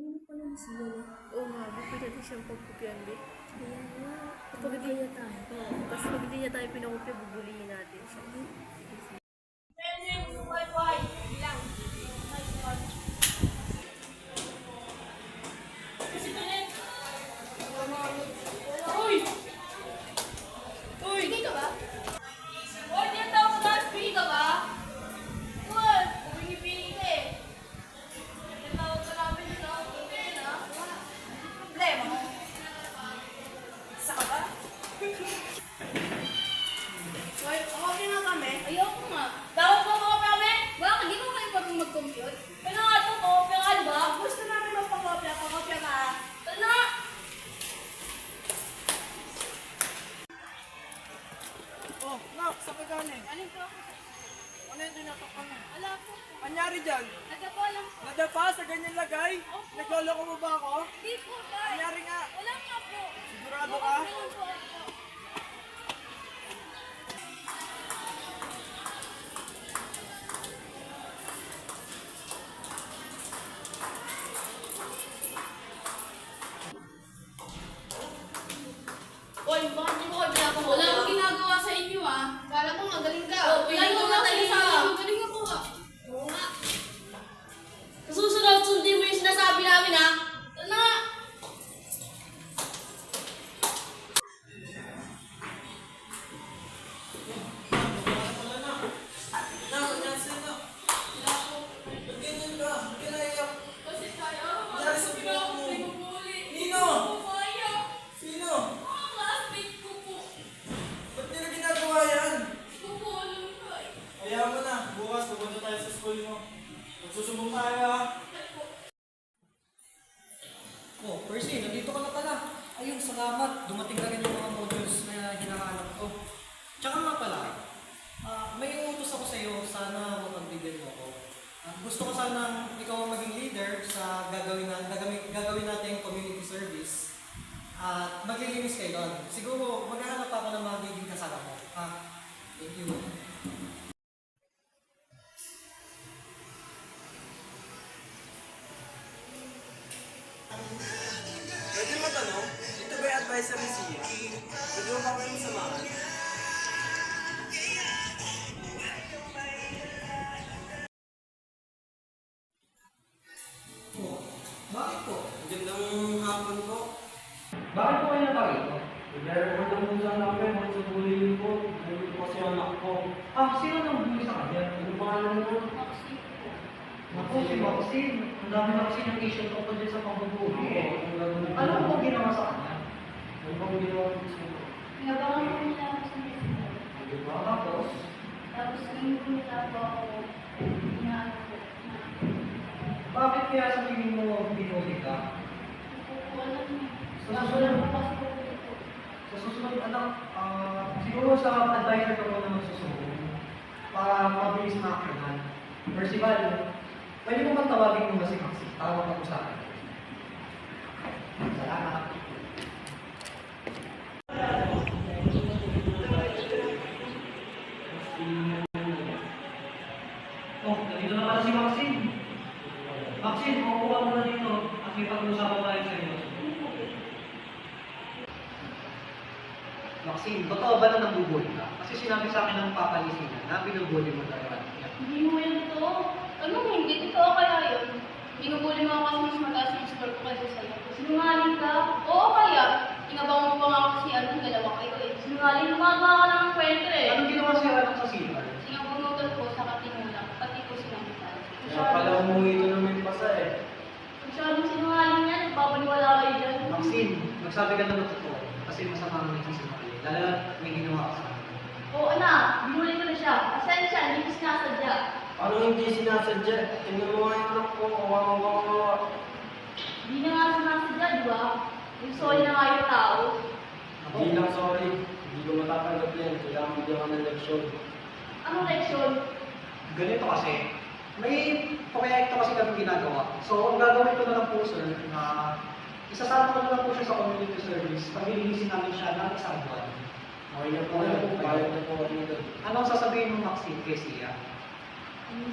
Oo nga, buti natin siyang pagkopyan, be. Kaya nga, Kapag hindi kaya tayo. Tapos pag hindi niya tayo pinakopya, bubulihin natin siya. Sige ka ba? Hoy, diyan daw ka ba? Sige ka ba? Cool! Pumingipili ka eh. Tinatawag ka namin yun ah. Tingin ah. Problema mo. Isa ka ba? Hoy, okay na kami. Ayoko nga. Dapat ba mga kami? Bakit? Di ba kayo pag mag-compute? Kaya nga ito, kopya ka ba? Gusto namin magpakopya. Pakopya ka. Tala na! Oh, Nak, sa pagkanin. Anong po? Ano yung tinatak ka mo? Wala po. Anyari dyan? Nagapa lang po. Nadapa sa ganyan lagay? Opo. Nagloloko mo ba ako? Di po, guys. Anyari nga? Wala nga po. Sigurado ka? Wala po ako. Hoy, bakit di mo kayo ginagawa? Wala akong ginagawa sa inyo ah. Kala mo magaling ka. Oh, Wala ko nga tayo sa akin. Magaling ako ah. Oo nga. Sa susunod, sundin mo yung sinasabi namin, ha? Ano nga? Nak, nasa na. Ba't ganyan ka? Ba't ka naiyak? Kasi kaya Nangyari sa buhok mo? pinupuli. Nino? Kaya. Sino? Mga classmate ko po. Ba't nila ginagawa yan? Kukulong ko eh. Ayaw mo na. Bukas, pupunta tayo sa school mo. Magsusumbong tayo ha. Oh, Percy, nandito ka na pala. Ayun, salamat. Dumating na rin yung mga modules na hinahanap ko. Tsaka nga pala, may utos ako sa iyo. Sana mapagbigyan mo ako. Gusto ko sanang ikaw ang maging leader sa gagawin nating community service. At maglilinis kayo doon. Siguro, maghahanap ako ng magiging kasama mo. Thank you. Pwede matanong, ito ba yung advisory siya? Pwede mo ba kayong samahan? Oh, bakit po? Magandang hapon po. Bakit po kayo naparito? Nag-record lang po sana kami kung sa bullying po. Nandito po kasi yung anak ko. Sino nang bumili sa kanya? Ano pangalan mo? Ako, si Maxine. Ang dami na kasi ng issue ko dyan sa pambubuli eh. Ano Ano po ginawa sa kanya? Ano bang ginawa ko sa inyo? Pinabangan ko nila ako sa messenger. Ano ba? Tapos, Tapos ngayon ko nila po ako inaano ko. bakit kaya sa tingin mo binuli ka? Kukulang eh. Sa Wala susunod, po kasi ko dito. sa susunod anak, siguro sa advisor ko muna magsusunod para mabilis na aksyonan. Percival, pwede mo bang tawagin mo ba si Maxi para mapag-usapan? Salamat. Oh, nandito na pala si Maxine. Maxine, makukuha mo na dito at may pag-uusapan tayo sa iyo. Maxine, totoo ba na nambubuli ka? Kasi sinabi sa akin ng Papa ni Sina na binubuli mo talaga. Hindi mo yan ito. Ano mo, hindi totoo kaya yun? Binubuli mo ako kasi mas mataas yung score ko kasi sa'yo. Sinungaling ka? Oo kaya. Inabang mo pa nga kasi anong dalawa kayo eh. Sinungaling lumagawa ka ng kwento eh. Anong ginawa siya anak sa CR? Sinabunutol ko sa katinulang, pati ko sinabitan. Kaya pala umuwi ito ng may pasa eh. Masyadong sinungaling yan, nagpapaniwala kayo dyan. Maxine, magsabi ka na ng totoo kasi masama ang nagsisinungaling. Lalo na may ginawa ka sa akin. Oo anak, binuli ko na siya. Pasensya, hindi ko sinasadya. Paano hindi sinasadya? Tingnan mo nga yung anak ko, kawawa. Hindi na nga sinasadya, di ba? Yung sorry na nga yung tao. Hindi lang sorry. Hindi ko matatanggap yan. Kailangan bigyan ka ng leksyon. Anong leksyon? Ganito kasi, may proyekto kasi kami ginagawa. So, ang gagawin ko na lang po, sir, na isasama ko na lang po siya sa community service. Paglilinisin namin siya ng isang buwan. Okay na po yan. Bayad na po kami doon. Anong sasabihin mo, Maxine, kay Sia?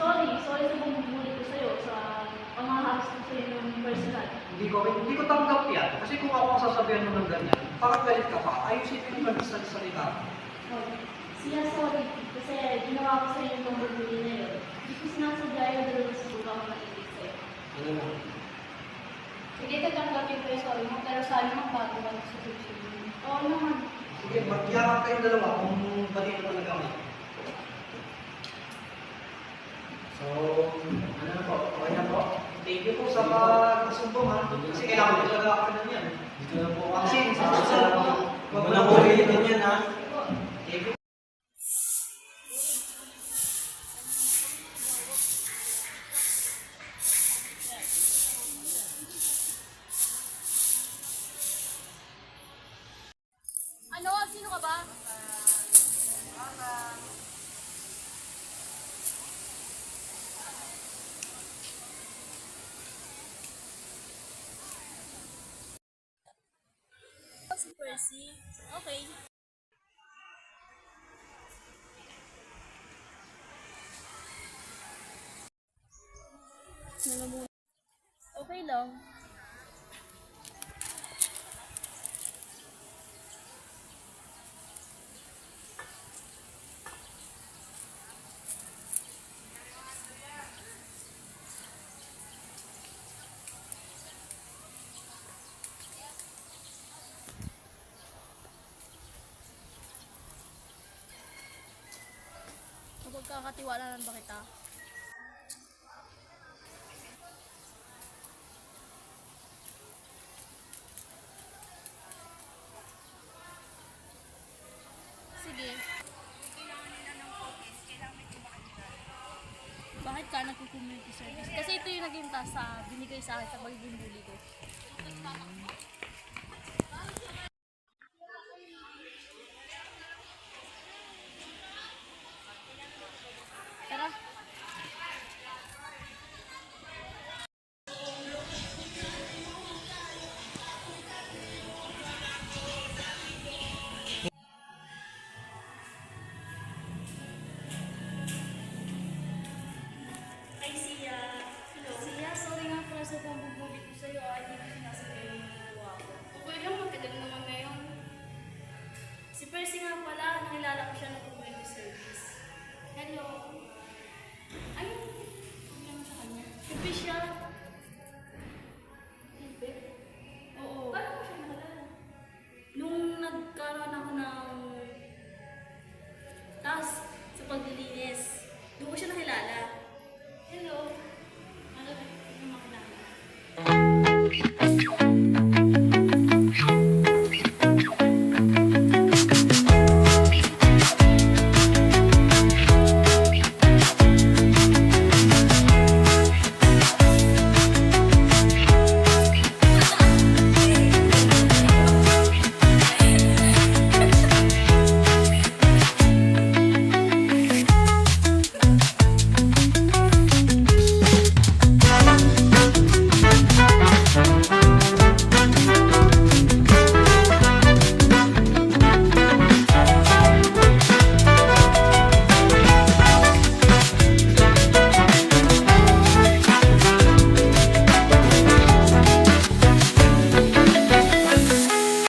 Sorry sa pagbubulit ko sa'yo, sa panghaharas ko sa'yo ng personal. Hindi ko tanggap yan. Kasi kung ako ang sasabihan mo ng ganyan, parang galit ka pa. Ayusin mo yung salita mo. Siya, sorry. Kasi ginawa ko sa'yo yung pagbubulit na yun. Hindi ko sinasadya yung dalawa sa buka ko nakilig sa'yo. Ano na? Hindi tatanggapin ko yung sorry mo, pero sana magbago ka sa susunod mo. Oo naman. Sige, magyakap kayong dalawa kung pati na talaga ako. So, ano na po? Okay na po? Thank you po sa pagkasumbong ha. Kasi kailangan ko talaga ako na yan. Dito na po. Maxine, sa Salamat. susunod po. Huwag mo na po ulitin yan, ha? Thank you. Ano? Sino ka ba? Si Percy. Okay. Okay lang. Mapagkakatiwala ba kita? Sige. Bakit ka nagko-community service? Kasi ito yung naging task sa binigay sa akin sa pagiging bully ko.